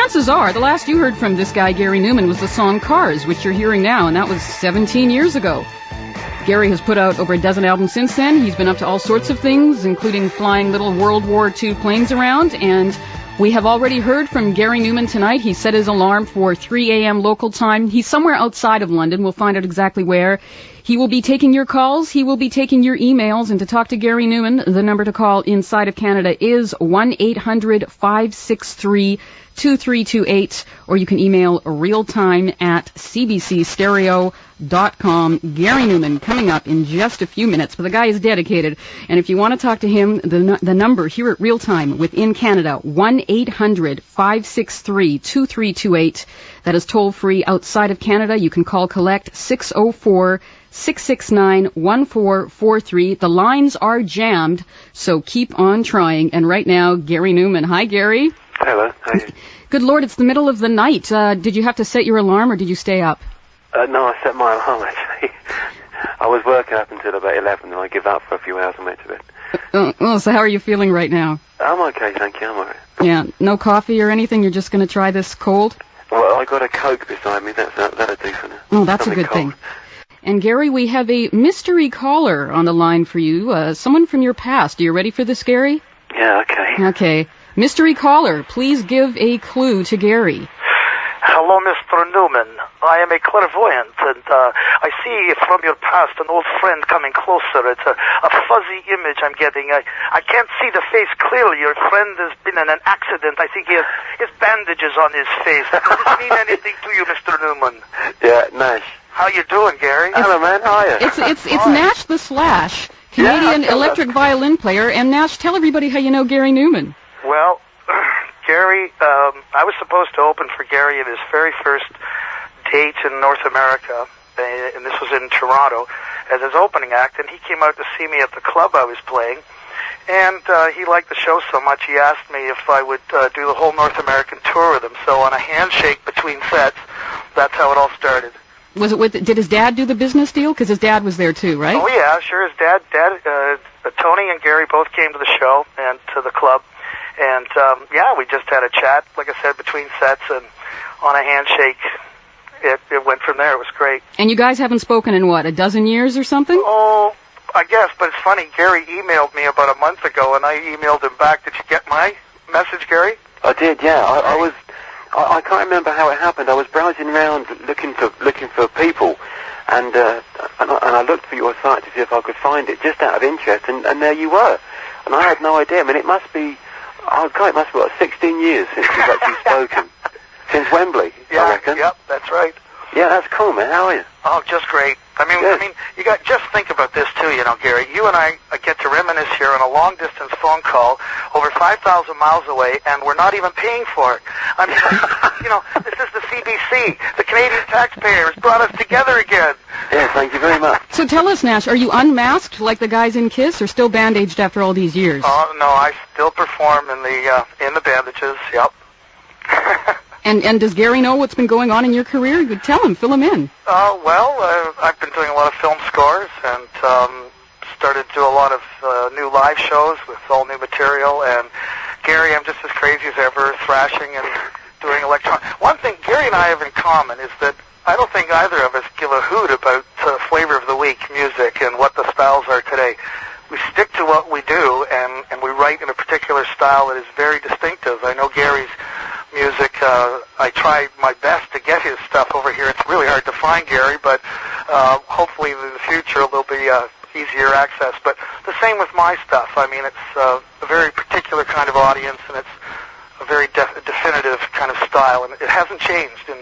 chances are, the last you heard from this guy, Gary Numan, was the song Cars, which you're hearing now, and that was 17 years ago. Gary has put out over a dozen albums since then. He's been up to all sorts of things, including flying little World War II planes around, and we have already heard from Gary Numan tonight. He set his alarm for 3 a.m. local time. He's somewhere outside of London. We'll find out exactly where. He will be taking your calls. He will be taking your emails. And to talk to Gary Numan, the number to call inside of Canada is 1-800-563-2328, or you can email realtime@cbcstereo.com. Gary Numan coming up in just a few minutes, but the guy is dedicated. And if you want to talk to him, the number here at Real Time within Canada, 1-800-563-2328. That is toll free outside of Canada. You can call collect 604-669-1443. The lines are jammed, so keep on trying. And right now, Gary Numan. Hi, Gary. Hello. How are you? Good Lord, it's the middle of the night. Did you have to set your alarm, or did you stay up? No, I set my alarm, actually. I was working up until about 11, and I give up for a few hours and went to bed. So how are you feeling right now? I'm okay, thank you. I'm all right. Yeah, no coffee or anything? You're just going to try this cold? Well, I got a Coke beside me. That'll do for now. Oh, that's Something a good cold. thing. And Gary, we have a mystery caller on the line for you, someone from your past. Are you ready for this, Gary? Yeah, okay. Okay. Mystery caller, please give a clue to Gary. Hello, Mr. Numan. I am a clairvoyant, and I see from your past an old friend coming closer. It's a fuzzy image I'm getting. I can't see the face clearly. Your friend has been in an accident. I think he has bandages on his face. Does this mean anything to you, Mr. Numan? Yeah, Nash. How you doing, Gary? Hello, man. How are you? It's Nash the Slash, Canadian electric violin player. And Nash, tell everybody how you know Gary Numan. Well, Gary, I was supposed to open for Gary at his very first date in North America, and this was in Toronto, as his opening act, and he came out to see me at the club I was playing, and he liked the show so much he asked me if I would do the whole North American tour with him. So on a handshake between sets, that's how it all started. Was it did his dad do the business deal? Because his dad was there too, right? Oh yeah, sure. His dad, Tony and Gary both came to the show and to the club. And, yeah, we just had a chat, like I said, between sets, and on a handshake, it went from there. It was great. And you guys haven't spoken in, what, a dozen years or something? Oh, I guess, but it's funny. Gary emailed me about a month ago, and I emailed him back. Did you get my message, Gary? I did, yeah. I can't remember how it happened. I was browsing around looking for people, and I looked for your site to see if I could find it, just out of interest, and there you were. And I had no idea. I mean, it must be... Oh, God, it must be, 16 years since we've actually spoken. Since Wembley, yeah, I reckon. Yep, that's right. Yeah, that's cool, man. How are you? Oh, just great. I mean, just think about this, too, Gary. You and I get to reminisce here on a long-distance phone call over 5,000 miles away, and we're not even paying for it. I mean, this is the CBC. The Canadian taxpayers brought us together again. Yeah, thank you very much. So tell us, Nash, are you unmasked like the guys in Kiss, or still bandaged after all these years? Oh, no, I still perform in the bandages, yep. And does Gary know what's been going on in your career? You could tell him, fill him in. I've been doing a lot of film scores, and started to do a lot of new live shows with all new material. And Gary, I'm just as crazy as ever, thrashing and doing electronic. One thing Gary and I have in common is that I don't think either of us give a hoot about flavor of the week music and what the styles are today. We stick to what we do, and we write in a particular style that is very distinctive. I know Gary's music. I try my best to get his stuff over here. It's really hard to find Gary, but hopefully in the future there'll be easier access. But the same with my stuff. I mean, it's a very particular kind of audience, and it's a very definitive kind of style, and it hasn't changed in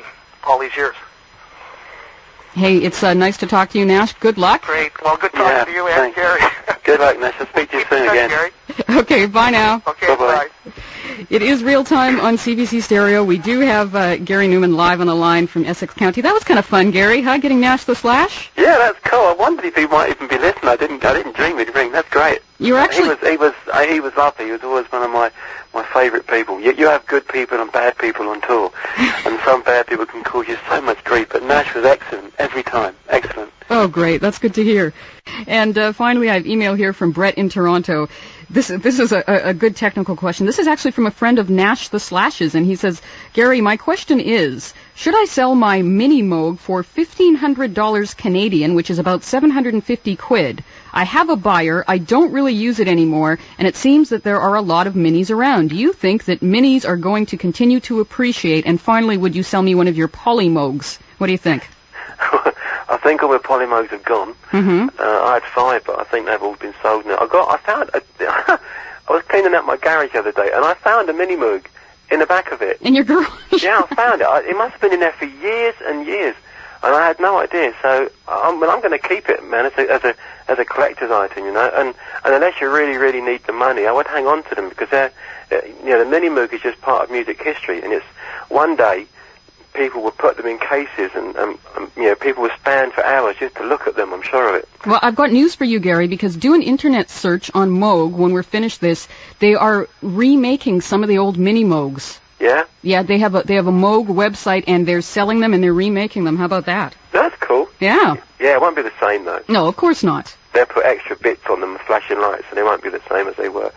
all these years. Hey, it's nice to talk to you, Nash. Good luck. Great. Well, good talking to you and Gary. Good luck, Nash. I'll speak to you soon again. Gary. Okay, bye now. Okay, bye-bye. bye. It is Real Time on CBC Stereo. We do have Gary Numan live on the line from Essex County. That was kind of fun, Gary, huh? Getting Nash the Slash? Yeah, that's cool. I wondered if he might even be listening. I didn't dream he'd ring. That's great. You actually... He was lovely. He was always one of my favourite people. You have good people and bad people on tour, and some bad people can cause you so much grief, but Nash was excellent every time. Excellent. Oh, great. That's good to hear. And finally, I have email here from Brett in Toronto. This is a good technical question. This is actually from a friend of Nash the Slashes, and he says, Gary, my question is, should I sell my mini Moog for $1,500 Canadian, which is about 750 quid? I have a buyer, I don't really use it anymore, and it seems that there are a lot of minis around. Do you think that minis are going to continue to appreciate? And finally, would you sell me one of your Poly Moogs? What do you think? I think all the Poly Moogs have gone. Mm-hmm. I had 5, but I think they've all been sold now. I was cleaning out my garage the other day, and I found a mini Moog in the back of it. In your garage? Yeah, I found it. It must have been in there for years and years, and I had no idea. So I'm going to keep it, man, as a collector's item, you know. And unless you really, really need the money, I would hang on to them because the mini Moog is just part of music history, and it's one day. People would put them in cases, and people would stand for hours just to look at them. I'm sure of it. Well, I've got news for you, Gary, because do an internet search on Moog when we're finished this. They are remaking some of the old mini Moogs. Yeah. Yeah, they have a Moog website, and they're selling them and they're remaking them. How about that? That's cool. Yeah. Yeah, it won't be the same though. No, of course not. They'll put extra bits on them, flashing lights, and they won't be the same as they were.